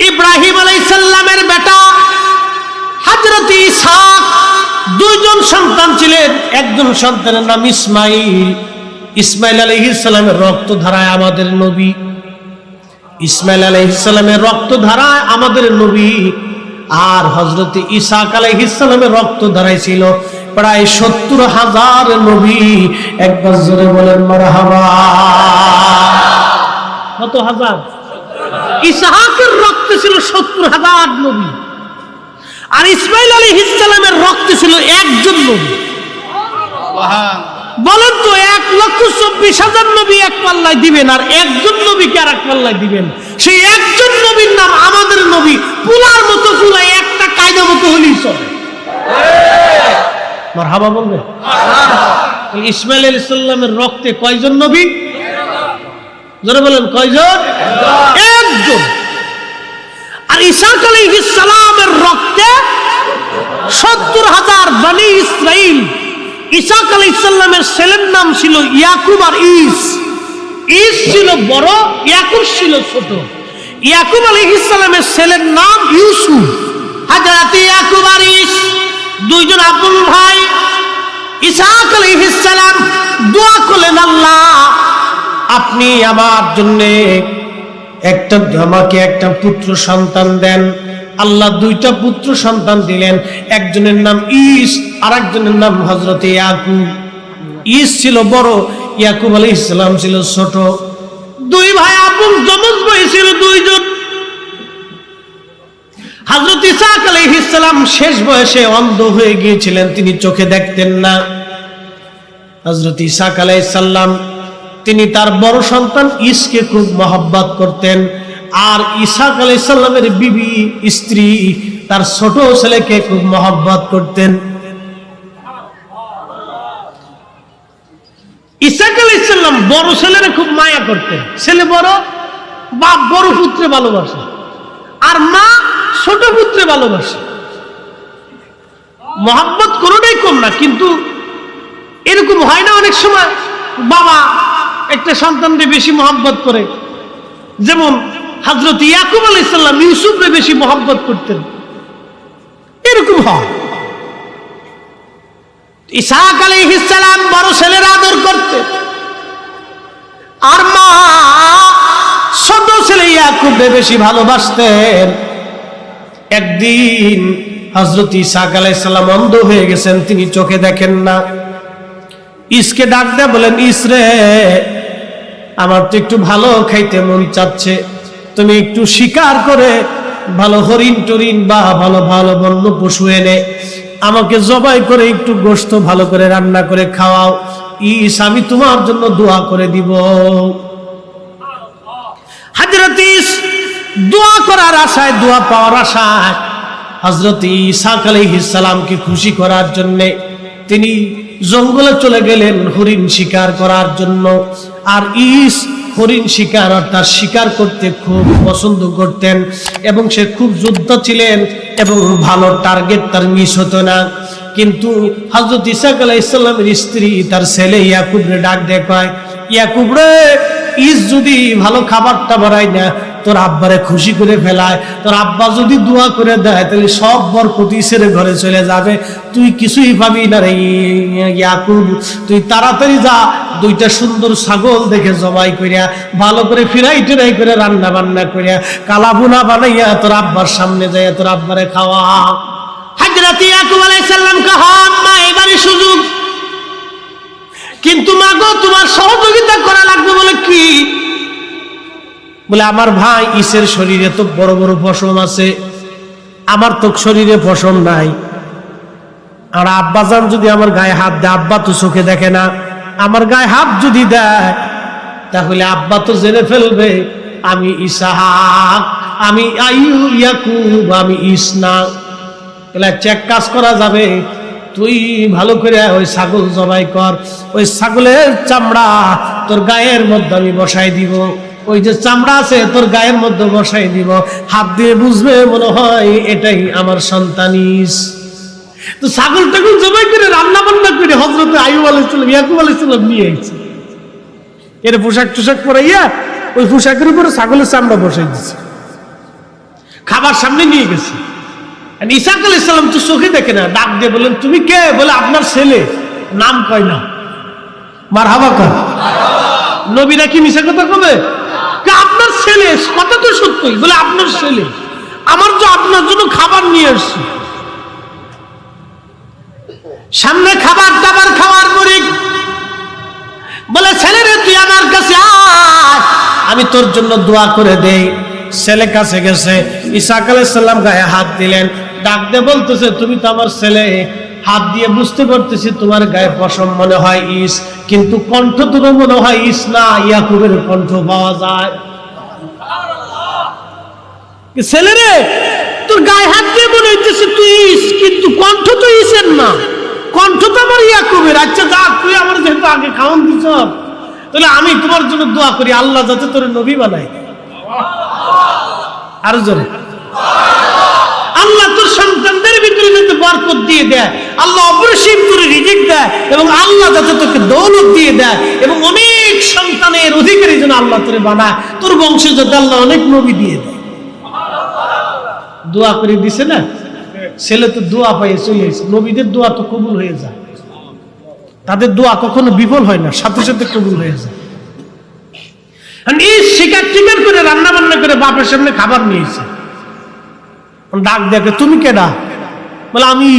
ইব্রাহিম আলাইহিস সালামের বেটা হযরত ইসহাক দুইজন সন্তান ছিলেন। একজন সন্তানের নাম ইসমাইল। ইসমাইল আলাইহিস সালামের রক্ত ধারায় আমাদের নবী। ইসমাইল আলাইহিস সালামের রক্ত ধারায় আমাদের নবী। আর হযরত ইসহাক আলাইহিস সালামের রক্ত ধারায় ছিল প্রায় ৭০,০০০ নবী। একবার জোরে বলেন মারহাবা। কত হাজার? ইসহাকের রক্তে ছিল ৭০,০০০ নবী, আর ইসমাইল আলাইহিস সালামের রক্তে ছিল একজন নবী। বলেন তো ১,২৪,০০০ নবী এক পাল্লায় দিবেন, আর একজন নবীকে আর এক পাল্লায় দিবেন? সেই একজন নবীর নাম আমাদের নবী। পুলার মতো পুলাই একটা কায়দা মতো হলেই চলে। মারহাবা বলবে? ইসমাইল আলাইহিস সালামের রক্তে কয়জন নবী? জোরে বলেন কয়জন? একজন। আর ইসহাক আলাইহিস সালামের রক্তে ৭০,০০০ বনি ইসরাইল। ইসহাক আলাইহিস সালামের ছেলের নাম ছিল ইয়াকুব আর ইস। ইস ছিল বড়, ইয়াকুব ছিল ছোট। ইয়াকুব আলাইহিস সালামের ছেলের নাম ইউসুফ। হযরত ইয়াকুব আর ইস দুইজন আপন ভাই। ইসহাক আলাইহিস সালাম দোয়া করলেন, আল্লাহ আপনি আমার জন্য আমাকে একটা পুত্র সন্তান দেন। আল্লাহ দুইটা পুত্র সন্তান দিলেন। একজনের নাম ইস, আর একজনের নাম হযরত ইয়াকুব। ইস ছিল বড়, ইয়াকুব আলাইহিস সালাম ছিল ছোট। দুই ভাই আপন যমজ ভাই ছিল দুইজন। হযরত ইসহাক আলাইহিস সালাম শেষ বয়সে অন্ধ হয়ে গিয়েছিলেন, তিনি চোখে দেখতেন না। হযরত ইসহাক আলাইহিস সালাম তিনি তার বড় সন্তান ইসকে খুব মহব্বত করতেন। আর ইসহাক আলাইহিস সালামের বিবি স্ত্রী তার ছোট ছেলেকে খুব মহব্বত করতেন। ইসহাক আলাইহিস সালাম বড় ছেলেরে খুব মায়া করতেন। ছেলে বড়, বাপ বড় পুত্রে ভালোবাসে, আর মা ছোট পুত্রে ভালোবাসে। মহব্বত কোনোটাই কম না, কিন্তু এরকম হয় না অনেক সময় বাবা একটা সন্তানকে বেশি মহব্বত করে? যেমন হযরত ইয়াকুব আলাইহিস সালাম ইউসুফকে বেশি মহব্বত করতেন, এরকম হয়। ইসহাক আলাইহিস সালাম বড় ছেলের আদর করতেন, আর মা ছোট ছেলে ইয়াকুবকে বেশি ভালোবাসতেন। একদিন হযরত ইসহাক আলাইহিস সালাম অন্ধ হয়ে গেছেন, তিনি চোখে দেখেন না। ইসকে ডাক দেয়া বলেন, ইসরে আমার তো একটু ভালো খাইতে মন চাচ্ছে, তুমি একটু শিকার করে ভালো হরিণ টরিণ বা ভালো ভালো বন্য পশু এনে আমাকে জবাই করে একটু গোশত ভালো করে রান্না করে খাওয়াও। ইস আমি তোমার জন্য দোয়া করে দিব। হযরত ইস দোয়া করার আশায়, দোয়া পাওয়ার আশায় হযরত ইসহাক আলাইহিস সালামকে খুশি করার জন্য তিনি জঙ্গলে চলে গেলেন হরিণ শিকার করার জন্য। আর ইস হরিণ শিকার অর্থাৎ শিকার করতে খুব পছন্দ করতেন, এবং সে খুব যোদ্ধা ছিলেন, এবং ভালো টার্গেট তার মিস হতো না। কিন্তু হযরত ইসহাক আলাইহিস সালামের স্ত্রী তার ছেলে ইয়াকুবরে ডাক দিয়ে কয়, ইয়াকুব রে, ইস যদি ভালো খাবারটা বানায় না তোর আব্বারে খুশি করে ফেলায়, তোর আব্বা যদি দোয়া করে দেয় তাহলে সব বরকত ইসের ঘরে চলে যাবে, তুই কিছুই পাবি না রে ইয়াকুব। তুই তাড়াতাড়ি যা, দুইটা সুন্দর ছাগল দেখে জবাই করিয়া ভালো করে ফিরাই টিরাই করে রান্না বান্না করিয়া কালাবুনা বানাইয়া তোর আব্বার সামনে যাইয়া তোর আব্বারে খাওয়া। হযরত ইয়াকুব আলাইহিস সালাম কে, হ্যাঁ মা এবারে সুযোগ, কিন্তু মা গো তোমার সহযোগিতা করা লাগবে। বলে কি? বলে আমার ভাই ইসের শরীরে তো বড় বড় পশম আছে, আমার তো শরীরে পশম নাই। আর আব্বাজান যদি আমার গায়ে হাত দেয়, আব্বা তো চোখে দেখে না, আমার গায়ে হাত যদি দেয় তাহলে আব্বা তো জেনে ফেলবে আমি ইসহাক, আমি ইয়াকুব, আমি ইস না। তাহলে চেক কাজ করা যাবে, তুই ভালো করে ওই ছাগল জবাই কর, ওই ছাগলের চামড়া তোর গায়ের মধ্যে আমি বসাই দিব, ওই যে চামড়া আছে তোর গায়ের মধ্যে বসাই দিব, হাত দিয়ে বুঝবে মনে হয় এটাই আমার সন্তান ইস। তো ছাগল টাগল জবাই করে রান্না বান্না করে হযরত আইয়ুব আলাইহিস সালাম ইয়াকুব আলাইহিস সালাম নিয়ে আইছে। এর পোশাক টোশাক পরাইয়া ওই পোশাকের উপরে ছাগলের চামড়া বসাই দিছে। খাবার সামনে নিয়ে গেছে। ইসাক আলাইহিস সালাম তো চোখে দেখে না, ডাক দিয়ে বললেন তুমি কে? বলে আপনার ছেলে। নাম কয় না। মারহাবা কর। নবীরা কি মিছা কথা কবে? আপনার ছেলে, কথা তো সত্যই। বলে আপনার ছেলে, আমার তো আপনার জন্য খাবার নিয়ে আসছি। সামনে খাবার দাবার খাওয়ার পরে বলে ছেলে রে তুই আমার কাছে আয়, আমি তোর জন্য দোয়া করে দেই। ছেলে কাছে গেছে, ইসাক আলাইহিস সালাম গায়ে হাত দিলেন, ডাক দিয়ে বলতেছে তুমি তো আমার ছেলে, হাত দিয়ে বুঝতে পারতেছি তোমার গায়ে পশম মনে হয় ইস, কিন্তু কণ্ঠ তো মনে হয় ইস না, ইয়াকুবের কণ্ঠ পাওয়া যায়। ছেলে রে তোর গায়ে হাত দিয়ে মনে হইতেছে তুই ইস, কিন্তু কণ্ঠ তো ইসের না, কণ্ঠ তো আমার ইয়াকুবের। আচ্ছা যা, তুই আমার যেহেতু আগে খাওয়ান দিছ, তাহলে আমি তোমার জন্য দোয়া করি আল্লাহ যাতে তোর নবী বানায়। আরো জোরে আল্লাহ তোর সন্তানদের ভিতরে যাতে বরকত দিয়ে দেয়, আল্লাহ অপরিসীম করে রিজিক দেয়, এবং আল্লাহ যাতে তোকে দৌলত দিয়ে দেয়, এবং অনেক সন্তানের অধিকারী যেন আল্লাহ তোরে বানায়, তোর বংশে যাতে আল্লাহ অনেক নবী দিয়ে দেয়। দোয়া করে দিছে না ছেলে, তো দোয়া পাইয়ে চলে এসে। নবীদের দোয়া তো কবুল হয়ে যায়, তাদের দোয়া কখনো বিফল হয় না, সাথে সাথে কবুল হয়ে যায়। শিকার টিকার করে রান্না বান্না করে বাপের সামনে খাবার নিয়েছে। ডাক দেখে তুমি কেডা? বলে আমি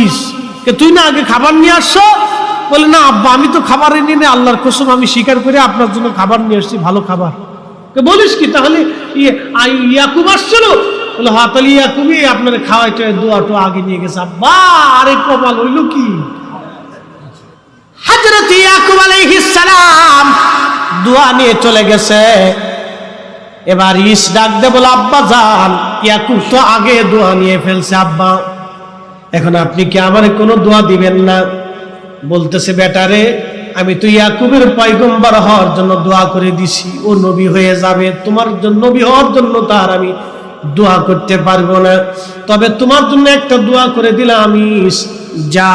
তুই না আগে খাবার নিয়ে আসছো? বলে না আব্বা আমি তো খাবার এনে নে, আল্লাহর কসম আমি স্বীকার করে আপনার জন্য খাবার নিয়ে আসছি, ভালো খাবার। বলিস কি তাহলে ইয়াকুব আসছিল? বলে হ্যাঁ, তাহলে ইয়াকুবই আপনার খাওয়াইতে দোয়াটা আগে নিয়ে গেছে। আব্বা আরে কপাল হইল কি! হযরত ইয়াকুব আলাইহিস সালাম দোয়া নিয়ে চলে গেছে। এবার ইস ডাক দে বলে আব্বা যান, ইয়াকুব তো আগে দোয়া নিয়ে ফেলছে, আব্বা এখন আপনি কি আমারে কোনো দোয়া দিবেন না? বলতেছে বেটারে আমি তো ইয়াকুবের পয়গম্বর হওয়ার জন্য দোয়া করে দিছি, ও নবী হয়ে যাবে, তোমার জন্য নবী হওয়ার জন্য তার আমি দোয়া করতে পারবো না, তবে তোমার জন্য একটা দোয়া করে দিলাম আমি, যা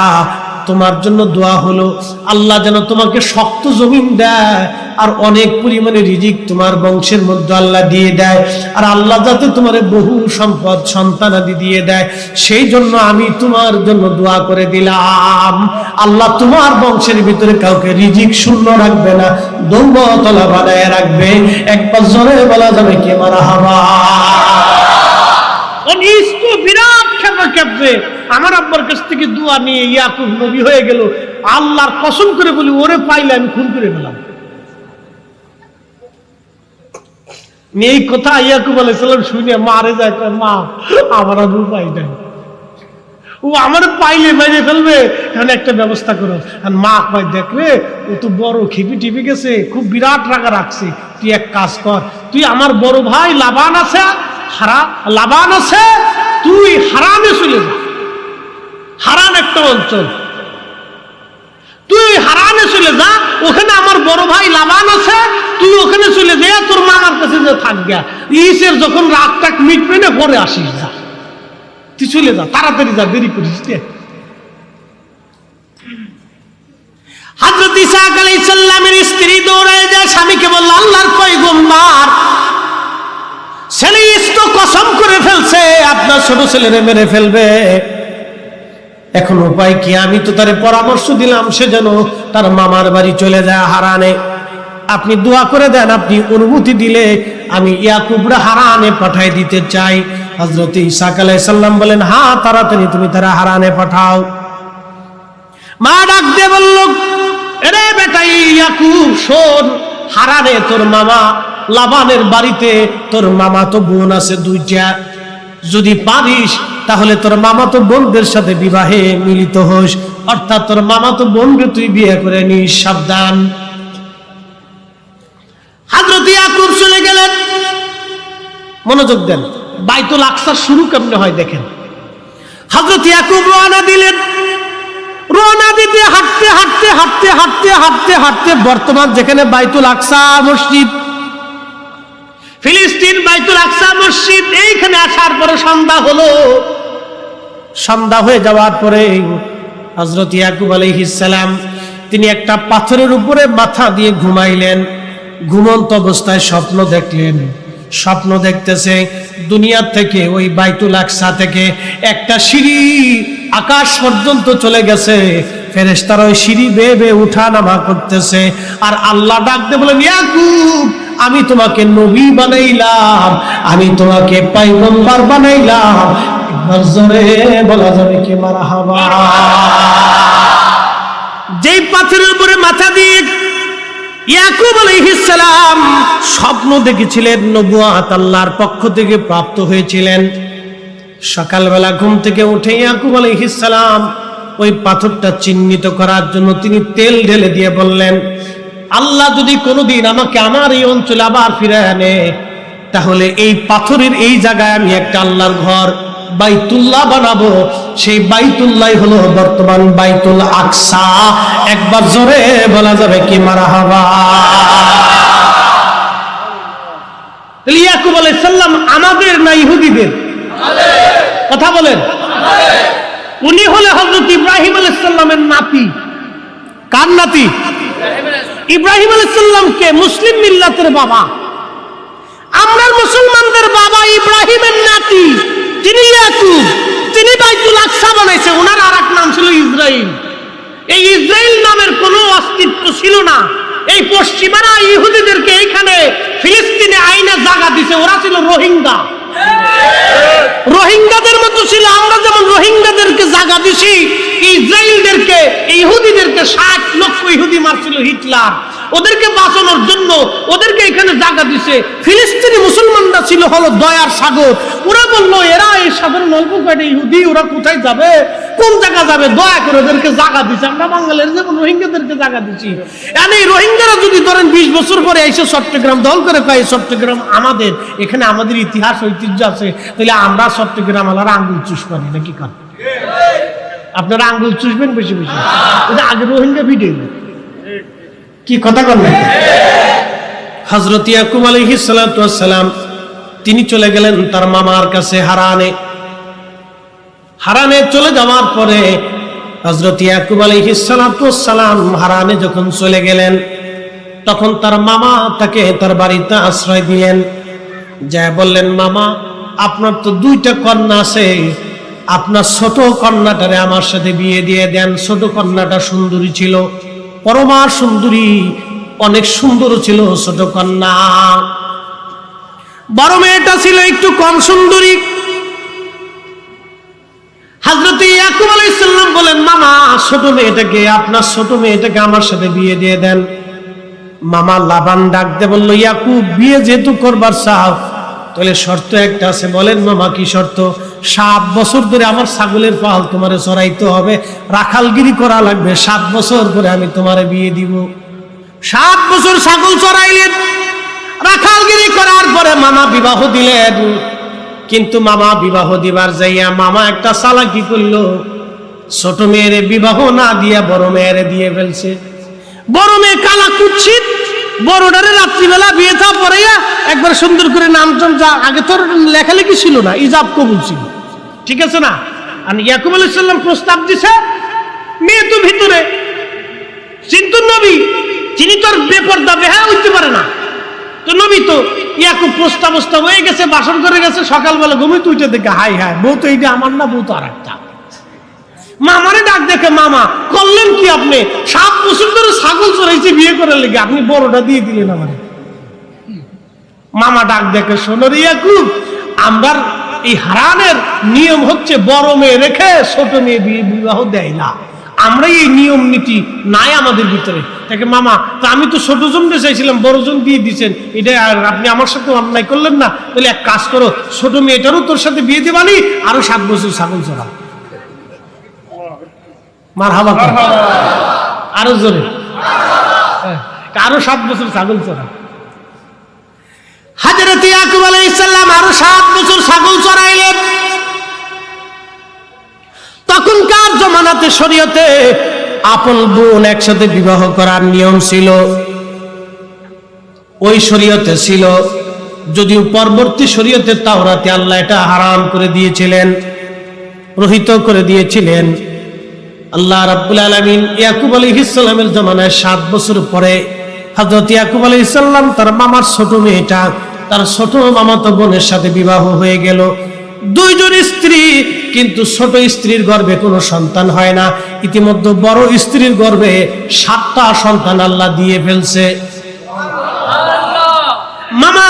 তোমার জন্য দোয়া হলো আল্লাহ যেন তোমাকে শক্ত জমিন দেয়, আর অনেক পরিমাণে রিজিক তোমার বংশের মধ্যে আল্লাহ দিয়ে দেয়, আর আল্লাহ যাতে তোমার বহু সম্পদ সন্তানাদি দিয়ে দেয়, সেই জন্য আমি তোমার জন্য দোয়া করে দিলাম। আল্লাহ তোমার বংশের ভিতরে কাউকে রিজিক শূন্য রাখবে না, দৌলতলা বানায় রাখবে। একবার জোরে বলা যাবে কি মারহাবা। বিরাট ক্ষেপে আমার আব্বার কাছ থেকে দোয়া নিয়ে ইয়াকুব নবী হয়ে গেল। আল্লাহর কসম করে বলি ওরে পাইলে আমি খুন করে ফেলাম। এই কথা ইয়াকুব আলাইহিস সালাম শুনে মারে যায়, মা আমার আর উপায় নাই, ও আমার পাইলে মেরে ফেলবে, এখন একটা ব্যবস্থা করো। আর মা কয় দেখলে ও তো বড় খিপি টিপি গেছে, খুব বিরাট রাগা রাখছে, তুই এক কাজ কর, তুই আমার বড় ভাই লাবান আছে, তুই হারানে চলে যা, হারান একটা অঞ্চল, তুই হারানে চলে যা, ওখানে আমার বড় ভাই লাবান আছে, তুই ওখানে চলে যা, তোর মামার কাছে যে থাকবে, ইসের যখন রাগ টাক মিটবে না পরে আসিস, যা তুই চলে যা, তাড়াতাড়ি যা, দেরি করিস। হযরত ইসহাক আলাইহিস সালামের স্ত্রী দৌড়ায় যায়, স্বামীকে বলল আল্লাহর পয়গম্বর ছেলে তো কসম করে ফেলছে আপনার ছোট ছেলেরে মেরে ফেলবে, এখন উপায় কি? আমি তো তারে পরামর্শ দিলাম সে যেন তার মামার বাড়ি চলে যায় হারানে, আপনি দোয়া করে দেন, আপনি অনুমতি দিলে আমি ইয়াকুবরা হারানে পাঠাই দিতে চাই। হযরত ইসহাক আলাইহিস সালাম বলেন হ্যাঁ তাড়াতাড়ি তুমি তারা হারানে পাঠাও। মা ডাক দিয়ে বলল এরে বেটা ইয়াকুব শোন, হারানে তোর মামা লাবানের বাড়িতে তোর মামা তো বোন আছে দুইটা, যদি পারিস তাহলে তোর মামা তো বোনদের সাথে বিবাহে মিলিত হোস, অর্থাৎ তোর মামা তো বোনকে তুই বিয়ে করে নিস, সাবধান। হযরত ইয়াকুব চলে গেলেন। মনোযোগ দেন, বাইতুল আকসা শুরু কেমনে হয় দেখেন। হযরত ইয়াকুব রওনা দিলেন, রওনা দিতে হাঁটতে হাঁটতে হাঁটতে হাঁটতে হাঁটতে হাঁটতে বর্তমান যেখানে বাইতুল আকসা মসজিদ, ফিলিস্তিন বাইতুল আকসা মসজিদ, এইখানে আসার পরে সন্ধ্যা হলো। সন্ধ্যা হয়ে যাওয়ার পরে হযরত ইয়াকুব আলাইহিস সালাম তিনি একটা পাথরের উপরে মাথা দিয়ে ঘুমাইলেন। ঘুমন্ত অবস্থায় স্বপ্ন দেখলেন, স্বপ্ন দেখতেছে দুনিয়া থেকে ওই বাইতুল আকসা থেকে একটা সিঁড়ি আকাশ পর্যন্ত চলে গেছে, ফেরেশতারা ওই সিঁড়ি বেয়ে বেয়ে উঠা নামা করতেছে। আর আল্লাহ ডাক দিয়ে বলেন, ইয়াকুব আমি তোমাকে নবী বানাইলাম, আমি তোমাকে পয়গম্বর বানাইলাম। একবার জোরে বলা যাবে কি মারহাবা। যেই পাথরের উপরে মাথা দিয়ে ইয়াকুব আলাইহিস সালাম স্বপ্ন দেখেছিলেন, নবুয়ত আল্লাহর পক্ষ থেকে প্রাপ্ত হয়েছিলেন, সকালবেলা ঘুম থেকে উঠে ইয়াকুব আলাইহিস সালাম ওই পাথরটা চিহ্নিত করার জন্য তিনি তেল ঢেলে দিয়ে বললেন, আল্লাহ যদি কোনোদিন আমাকে আমার এই অঞ্চলে আবার ফিরে আনে, তাহলে এই পাথরের এই জায়গায় আমি একটা আল্লাহর ঘর বাইতুল্লাহ বানাবো। সেই বাইতুল্লাহ হলো বর্তমান বাইতুল আকসা। একবার জোরে বলা যাবে কি মারহাবা। ইয়াকুব আলাইহিস সালাম আমাদের না ইহুদিদের? কথা বলেন। উনি হলে হযরত ইব্রাহিম আলাইহিস সালামের নাতি। কার নাতি? ইব্রাহিম আলাইহিস সালামকে মুসলিম মিল্লাতের বাবা। আমরা মুসলমানদের বাবা ইব্রাহিমের নাতি তিনি ইয়াকুব, তিনি বাইতুল আকসা বানাইছে। ওনার আরেক নাম ছিল ইসরাইল। এই ইসরাইল নামের কোনো অস্তিত্ব ছিল না। এই পশ্চিমারা ইহুদিদেরকে এইখানে ফিলিস্তিনে আইনা জায়গা দিছে, ওরা ছিল রোহিঙ্গা। রোহিঙ্গাদের মতো ছিল। আমরা যেমন রোহিঙ্গাদেরকে জায়গা দিছি, ইসরায়েলদেরকে ইহুদিদেরকে 60 লক্ষ ইহুদি মারছিল হিটলার, ওদেরকে বাঁচানোর জন্য ওদেরকে এখানে জায়গা দিছে। ফিলিস্তিনি মুসলমানরা ছিল হলো দয়ার সাগর। ওরা বললো এরা এই সাধারণ অল্প কয়েকটা ইহুদি, ওরা কোথায় যাবে, কোন জায়গা যাবে, দয়া করে ওদেরকে জায়গা দিছে। আমরা বাঙালির যেমন রোহিঙ্গাদেরকে জায়গা দিছি। এই রোহিঙ্গারা যদি ধরেন 20 বছর পরে এসে চট্টগ্রাম দল করে কয় চট্টগ্রাম আমাদের, এখানে আমাদের ইতিহাস ঐতিহ্য আছে, তাহলে আমরা চট্টগ্রাম আলারা আঙ্গুল চুষ করি নাকি? কারণ আপনারা আঙ্গুল চুষবেন বেশি বেশি। এটা আগে রোহিঙ্গা ভিডিও কি কথা বললেন? হযরত ইয়াকুব আলাইহিস সালাতু ওয়াস সালাম তিনি চলে গেলেন তার মামার কাছে হারানে। হারানে চলে যাওয়ার পরে হযরত ইয়াকুব আলাইহিস সালাতু ওয়াস সালাম হারানে যখন চলে গেলেন, তখন তার মামা তাকে তার বাড়িতে আশ্রয় দিলেন। যা বললেন, মামা আপনার তো 2টা কন্যা আছে, আপনার ছোট কন্যাটারে আমার সাথে বিয়ে দিয়ে দেন। ছোট কন্যাটা সুন্দরী ছিল, পরমা সুন্দরী, অনেক সুন্দর ছিল ছোট কন্যা। বড় মেয়েটা ছিল একটু কম সুন্দরী। হযরত ইয়াকুব আলাইহিস সালাম বলেন, মামা ছোট মেয়েটাকে, আপনার ছোট মেয়েটাকে আমার সাথে বিয়ে দিয়ে দেন। মামা লাবান ডাক দিয়ে বলল, ইয়াকুব বিয়ে যেহেতু করবার চাও, তাহলে শর্ত একটা আছে। বলেন মামা কি শর্ত? 7 বছর ধরে আমার ছাগলের পাল তোমারে চড়াইতে হবে, রাখালগিরি করা লাগবে, 7 বছর পরে আমি তোমারে বিয়ে দিব। 7 বছর ছাগল চড়াইলেন, রাখালগিরি করার পরে মামা বিবাহ দিলেন। কিন্তু মামা বিবাহ দিবার যাইয়া মামা একটা চালাকি করলো, ছোট মেয়েরে বিবাহ না দিয়া বড় মেয়েরে দিয়ে ফেলছে। বড় মেয়ে কালা কুৎসিত, বড়টারে রাত্রিবেলা বিয়ে থা পড়াইয়া একবার সুন্দর করে নামটাম, যা আগে তোর লেখালেখি ছিল না, ইজাব কবুল ছিল, ঠিক আছে না? আর ইয়াকুব আলাইহিস সালাম প্রস্তাব দিছে, মেয়ে তো ভিতরে, কিন্তু নবী যিনি তোর বেপরদা বেহায়া হইতে পারে না, তো নবী তো ইয়াকুব প্রস্তাব হয়ে গেছে, বাসন করে গেছে, সকালবেলা ঘুমিয়ে তুইটা দেখে হাই হাই, বউ তো এইটা আমার না, বউ তো আর একটা। মামারে ডাক দেখে, মামা করলেন কি আপনি? 7 বছর ধরে ছাগল চড়াইছে বিয়ে করার লেগে, আপনি বড়টা দিয়ে দিলেন আমারে। মামা ডাক দেখে, শোনো রে ইয়াকুব, আমরা এই হারানের নিয়ম হচ্ছে বড় মেয়ে রেখে ছোট মেয়ে বিবাহ দেয় না। আমরা এই নিয়ম নীতি নাই আমাদের ভিতরে। তাকে মামা, তা আমি তো ছোট জনকে চাইছিলাম, বড় জন দিয়ে দিচ্ছেন, এটা আপনি আমার সাথে অন্যায় করলেন না? তাহলে এক কাজ করো, ছোট মেয়েটারও তোর সাথে বিয়ে দেবানি, আরো 7 বছর ছাগল চড়া। মারহাবা, আরো জোরে, আরো 7 বছর ছাগল চড়া। হযরত ইয়াকুব আলাইহিস সালাম আরো 7 বছর ছাগল চড়াইলেন। তখনকার জমানাতে শরীয়তে আপন বোন একসাথে বিবাহ করার নিয়ম ছিল, ওই শরীয়তে ছিল। যদিও পরবর্তী শরীয়তে তাওরাতে আল্লাহ এটা হারাম করে দিয়েছিলেন, রহিত করে দিয়েছিলেন। আল্লাহ রাব্বুল আলামিন ইয়াকুব আলাইহিস সালামের জমানায় 7 বছর পরে হযরত ইয়াকুব আলাইহিস সালাম তার মামার ছোট মেয়েটা তার ছোট মামাতো বোনের সাথে বিবাহ হয়ে গেল। দুইজন স্ত্রী, কিন্তু ছোট স্ত্রীর গর্ভে কোনো সন্তান হয় না। ইতিমধ্যে বড় স্ত্রীর গর্ভে 7টা সন্তান আল্লাহ দিয়ে ফেলছে। মামা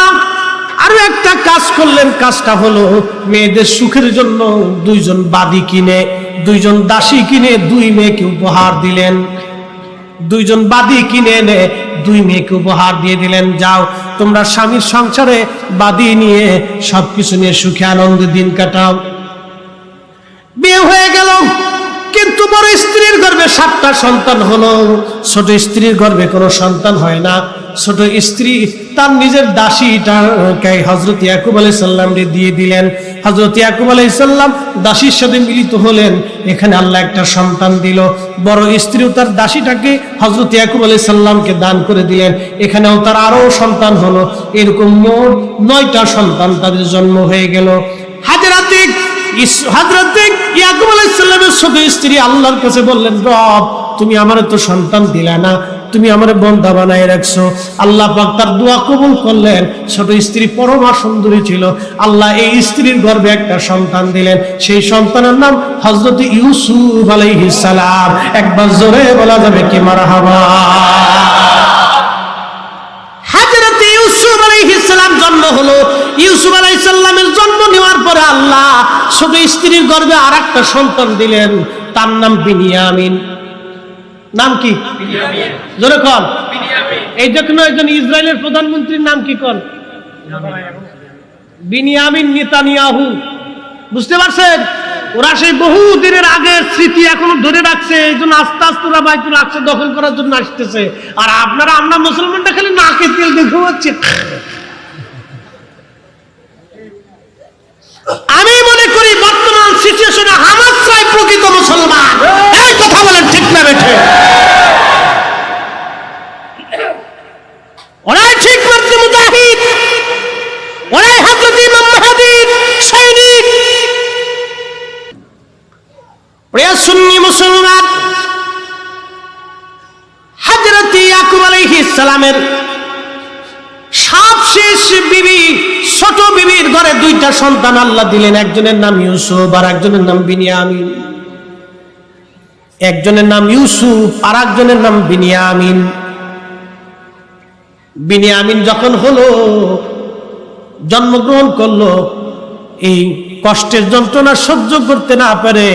আরো একটা কাজ করলেন, কাজটা হলো মেয়েদের সুখের জন্য 2জন বাদী কিনে, 2জন দাসী কিনে 2 মেয়েকে উপহার দিলেন। 2জন বাদী কিনে এনে 2 মেয়েকে উপহার দিয়ে দিলেন, যাও তোমরা স্বামীর সংসারে বাদী নিয়ে সবকিছু নিয়ে সুখে আনন্দে দিন কাটাও। বিয়ে হয়ে গেল, কিন্তু বড় স্ত্রীর গর্ভে 7টা সন্তান হলো, ছোট স্ত্রীর গর্ভে কোনো সন্তান হয় না। ছোট স্ত্রী তার নিজের দাসীটাকে হযরত ইয়াকুব আলাইহিস সালামকে দিয়ে দিলেন। হযরত ইয়াকুব আলাইহিস সালাম দাসীর সাথে মিলিত হলেন, এখানে আল্লাহ একটা সন্তান দিল। বড় স্ত্রীও তার দাসীটাকে হযরত ইয়াকুব আলাইহিস সালামকে দান করে দিলেন, এখানেও তার আরো সন্তান হলো। এরকম মোট 9টা সন্তান তাদের জন্ম হয়ে গেল। হযরত ইয়াকুব আলাইহিস সালামের ছোট স্ত্রী আল্লাহর কাছে বললেন, রব তুমি আমারে তো সন্তান দিলা না, তুমি আমারে বান্দা বানায় রাখছো। আল্লাহ পাক তার দোয়া কবুল করলেন। ছোট স্ত্রী পরমা সুন্দরী ছিল, আল্লাহ এই স্ত্রীর গর্ভে একটা সন্তান দিলেন। সেই সন্তানের নাম হযরত ইউসুফ আলাইহিস সালাম। একবার জোরে বলা যাবে কি মারহাবা। হযরত ইউসুফ আলাইহিস সালাম জন্ম হলো। ইউসুফ আলাইহিস সালামের জন্ম নেওয়ার পরে আল্লাহ ছোট স্ত্রীর গর্ভে আরেকটা সন্তান দিলেন, তার নাম বিনিয়ামিন। নাম কি? জোরে কন। এই যখন একজন ইসরায়েলের প্রধানমন্ত্রীর নাম কি কন? বিনিয়ামিন নেতানিয়াহু। বুঝতে পারছেন? ওরা সেই বহু দিনের আগের স্মৃতি এখনো ধরে রাখছে, এই জন্য আস্তে আস্তে ওরা বাইতুল আকসা দখল করার জন্য আসতেছে। আর আপনারা, আমরা মুসলমানরা খালি নাকে তেল দিয়ে ঘুমাচ্ছি। আমি মনে করি বর্তমান সিচুয়েশনে হামাসরাই প্রকৃত মুসলমান। এই কথা বলেন ঠিক না বেঠে? ওরাই ঠিক মাত্র মুজাহিদ, ওরাই হযরত ইমাম মাহদীর সৈনিক। প্রিয় সুন্নি মুসলমান, হযরত ইয়াকুব আলাইহিস সালামের সবশেষ বিবি, ছোট বিবির ঘরে 2টা সন্তান আল্লাহ দিলেন। একজনের নাম ইউসুফ আর একজনের নাম বিনিয়ামিন। একজনের নাম ইউসুফ আর একজনের নাম বিনিয়ামিন। বিনিয়ামিন যখন হলো, জন্মগ্রহণ করলো, এই কষ্টের যন্ত্রণা সহ্য করতে না পারে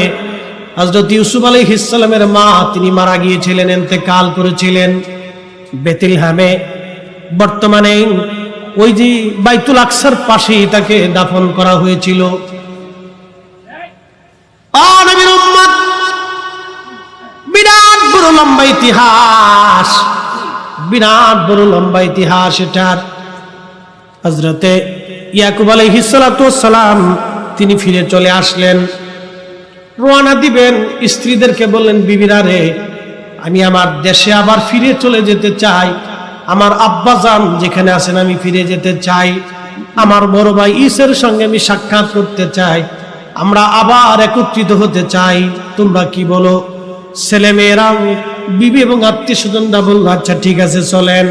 হযরত ইউসুফ আলাইহিস সালামের মা, তিনি মারা গিয়েছিলেন, ইন্তেকাল করেছিলেন বেথলেহেমে। বর্তমানে ওই যে বাইতুল আকসার পাশেই তাকে দাফন করা হয়েছিল। নবীর উম্মত, বিরাট বড় লম্বা ইতিহাস, বিরাট বড় লম্বা ইতিহাস এটার। হযরতে ইয়াকুব আলাইহিস সালাতু ওয়াস সালাম তিনি ফিরে চলে আসলেন, রওনা দিবেন। স্ত্রীদেরকে বললেন, বিবিরা রে, আমি আমার দেশে আবার ফিরে চলে যেতে চাই। আমার আব্বাজান যেখানে আছেন আমি ফিরে যেতে চাই। আমার বড় ভাই ঈসার সঙ্গে আমি সাক্ষাৎ করতে চাই। আমরা আবার একত্রিত হতে চাই। তোমরা কি বলো? ছেলে মেয়েরা, বিবি এবং আত্মীয় স্বজনরা বলল, আচ্ছা ঠিক আছে চলেন।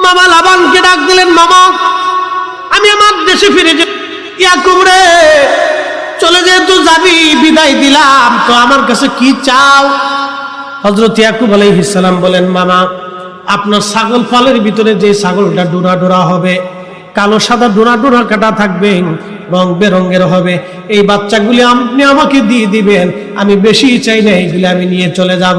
মামা লাবানকে ডাক দিলেন, মামা আমি আমার দেশে ফিরে যাব। ইয়াকুব রে, চলে যেহেতু যাবি, বিদায় দিলাম, তো আমার কাছে কি চাও? হযরত ইয়াকুব আলাইহিস সালাম বলেন, মামা আপনার ছাগল পালের ভিতরে যে ছাগলটা ডোরা ডোরা হবে, কালো সাদা ডোরা ডোরা কাটা থাকবে, রং বেরঙের হবে, এই বাচ্চাগুলি আপনি আমাকে দিয়ে দিবেন। আমি বেশি চাই না, এইগুলি আমি নিয়ে চলে যাব।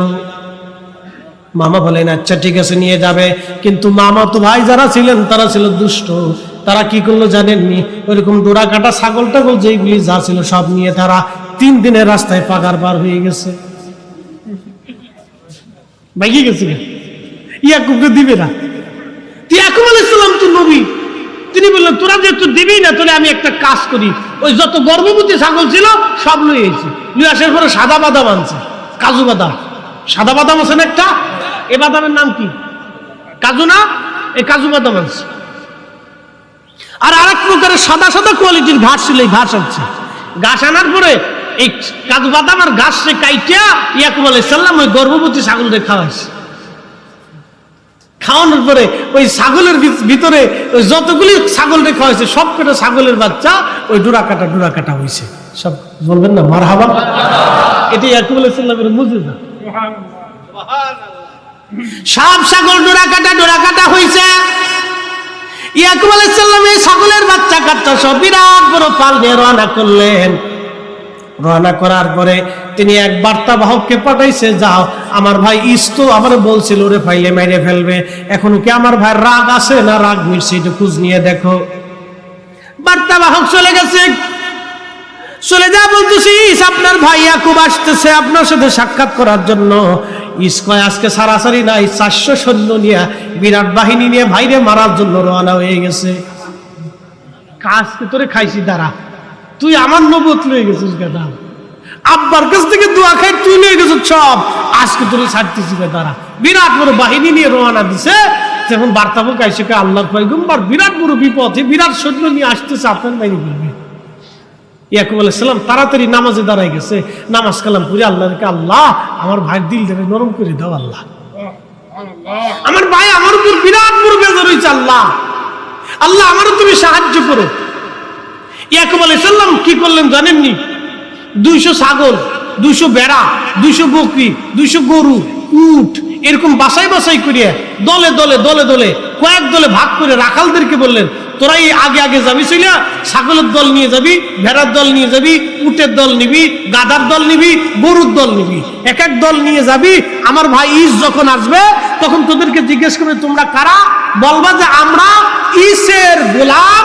মামা বলেন, আচ্ছা ঠিক আছে নিয়ে যাবে। কিন্তু মামা তো ভাই যারা ছিলেন তারা ছিল দুষ্ট। তারা কি করলো জানেননি? ওইরকম ডোরা কাটা ছাগল টাগল যেগুলি যা ছিল সব নিয়ে তারা 3 দিনের রাস্তায় পাগার পার হয়ে গেছে। ভাইকে গেছে, ইয়াকুবকে দিবে না। ইয়াকুব আলাইহিস সালাম তো নবী, তিনি বললেন, তোরা যেহেতু দিবি না, তাহলে আমি একটা কাজ করি, ওই যত গর্ভবতী ছাগল ছিল সব লই এসেছি। নিয়ে আসার পরে সাদা বাদাম আনছে, কাজু বাদাম। সাদা বাদাম আছে না একটা, এ বাদামের নাম কি? কাজু না? এই কাজু বাদাম আনছে। আর আরেক প্রকারের সাদা সাদা কোয়ালিটির ঘাস ছিল, এই ঘাস আনছে। ঘাস আনার পরে এই কাজু বাদাম আর ঘাস কাইটা ইয়াকুব আলাইহিস সালাম ওই গর্ভবতী ছাগলদের খাওয়াইছে। খাওয়ানোর পরে ওই ছাগলের ভিতরে ওই যতগুলি ছাগল রেখা হয়েছে সব কটা ছাগলের বাচ্চা ওই ডোরা কাটা হয়েছে সব। বলবেন না মারহাবা? এটি ইয়াকুব আলাইহিস সালামের মুজিজা। সব ছাগল ডোরা কাটা হয়েছে। ইয়াকুব আলাইহিস সালাম এই ছাগলের বাচ্চা কাচ্চা সব বিরাট বড় পাল নিয়ে রওনা করলেন। রওনা করার পরে তিনি এক বার্তাবাহককে পাঠাইছে, যাও আমার ভাই ইস্তো আমার বলছিল ওরে ফাইলে মেরে ফেলবে, এখনো কি আমার ভাই রাগ আছে না রাগ মিটছে একটু খোঁজ নিয়ে দেখো। বার্তাবাহক চলে গেছে, চলে যা বলতেছি আপনার ভাই ইয়াকুব আসতেছে আপনার সাথে সাক্ষাৎ করার জন্য। ইসকয় আজকে সারাসারি নাই 400 সৈন্য নিয়ে বিরাট বাহিনী নিয়ে ভাইরে মারার জন্য রওনা হয়ে গেছে। কাজকে তোরে খাইছি দাঁড়া, তুই আমার নবুয়ত লয়ে গেছিস গাদা, আব্বার কাছ থেকে দোয়া খাই তুই নিয়ে গেছিস সব, আজকে তোরে ছাড়তেছি দাঁড়া। বিরাট বড় বাহিনী নিয়ে রওনা দিছে। যখন বার্তাবাহক আইসে আল্লাহর পয়গম্বর বিরাট বড় বিপদে বিরাট সৈন্য নিয়ে আসতেছে, আপনার বাইরে বলবে। ইয়াকুব আলাইহিস সালাম তাড়াতাড়ি নামাজে দাঁড়ায় গেছে, নামাজ কালাম করে আল্লাহকে, আল্লাহ আমার ভাইয়ের দিলটাকে নরম করে দাও, আল্লাহ আমার ভাই আমার উপর বিরাট বড় বেজার হয়েছে, আল্লাহ আল্লাহ আমারও তুমি সাহায্য করো। ইয়াকুব আলাইহিস সালাম কি করলেন জানেননি? 200 ছাগল, 200 বেড়া, 200 বকরি, 200 গরু, উট এরকম বাছাই করিয়ে দলে দলে কয়েক দলে ভাগ করে রাখালদেরকে বললেন, তোরা এই আগে যাবি, ছিল ছাগলের দল নিয়ে যাবি, ভেড়ার দল নিয়ে যাবি, উটের দল নিবি, গাধার দল নিবি, গরুর দল নিবি, এক এক দল নিয়ে যাবি। আমার ভাই ঈস যখন আসবে তখন তোদেরকে জিজ্ঞেস করবে তোমরা কারা, বলবা যে আমরা ঈসের গোলাম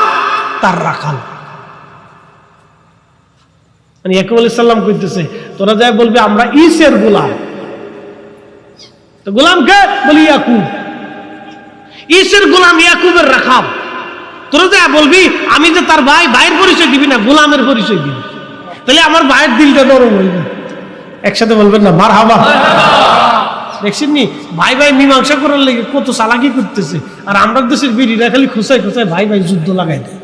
তার রাখাল। মানে ইয়াকুব আলাইহিস সালাম কইতেছে তোরা যাই বলবি আমরা ঈসের গোলাম। তো গোলাম কে? বলি ইয়াকুব, ঈসের গোলাম ইয়াকুবের রাখাল। তোরা যা বলবি আমি যে তার ভাই, ভাইয়ের পরিচয় দিবি না, গোলামের পরিচয় দিবি, তাহলে আমার ভাইয়ের দিলটা নরম হইবে। একসাথে বলবেন না মারহাবা? দেখছেন নি ভাই মীমাংসা করার লেগে কত চালাকি করতেছে, আর আমরা দেশের বিড়িরা খালি খোঁচায় ভাই যুদ্ধ লাগাই দেয়।